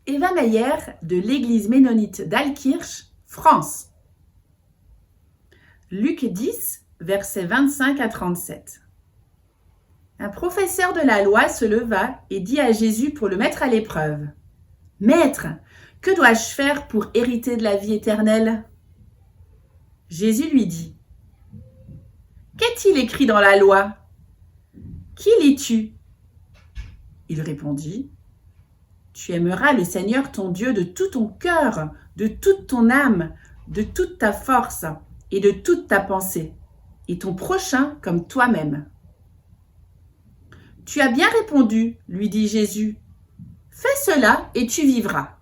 Eva Meyer de l'église ménonite d'Alkirch, France. Luc 10, versets 25 à 37. Un professeur de la loi se leva et dit à Jésus pour le mettre à l'épreuve. « Maître, que dois-je faire pour hériter de la vie éternelle ?» Jésus lui dit. « Qu'est-il écrit dans la loi ? Qui lis-tu » Il répondit. « Tu aimeras le Seigneur ton Dieu de tout ton cœur, de toute ton âme, de toute ta force et de toute ta pensée, et ton prochain comme toi-même. » « Tu as bien répondu, lui dit Jésus. Fais cela et tu vivras. »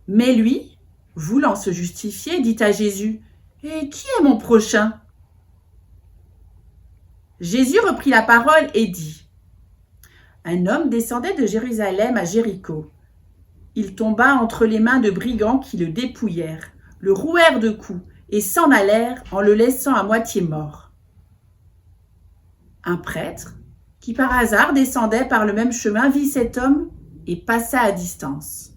Mais lui, voulant se justifier, dit à Jésus, « Et qui est mon prochain ?» Jésus reprit la parole et dit, « Un homme descendait de Jérusalem à Jéricho. Il tomba entre les mains de brigands qui le dépouillèrent, le rouèrent de coups et s'en allèrent en le laissant à moitié mort. Un prêtre, qui par hasard descendait par le même chemin, vit cet homme et passa à distance.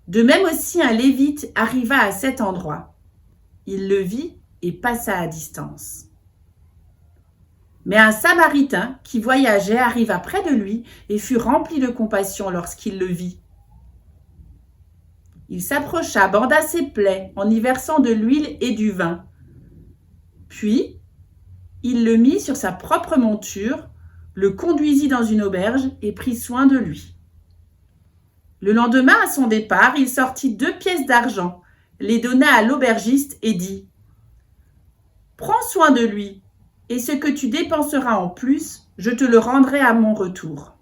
De même aussi un lévite arriva à cet endroit. Il le vit et passa à distance. Mais un samaritain qui voyageait arriva près de lui et fut rempli de compassion lorsqu'il le vit. Il s'approcha, banda ses plaies en y versant de l'huile et du vin. Puis, il le mit sur sa propre monture, le conduisit dans une auberge et prit soin de lui. Le lendemain, à son départ, il sortit 2 pièces d'argent, les donna à l'aubergiste et dit « Prends soin de lui, et ce que tu dépenseras en plus, je te le rendrai à mon retour. »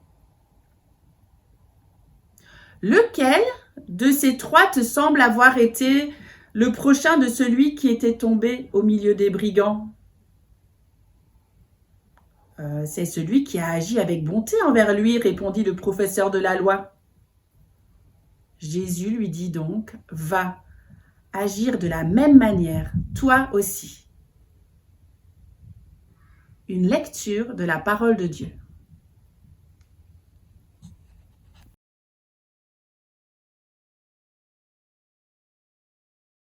Lequel de ces 3 te semble avoir été le prochain de celui qui était tombé au milieu des brigands ? C'est celui qui a agi avec bonté envers lui, répondit le professeur de la loi. Jésus lui dit donc, va, agir de la même manière, toi aussi. Une lecture de la parole de Dieu.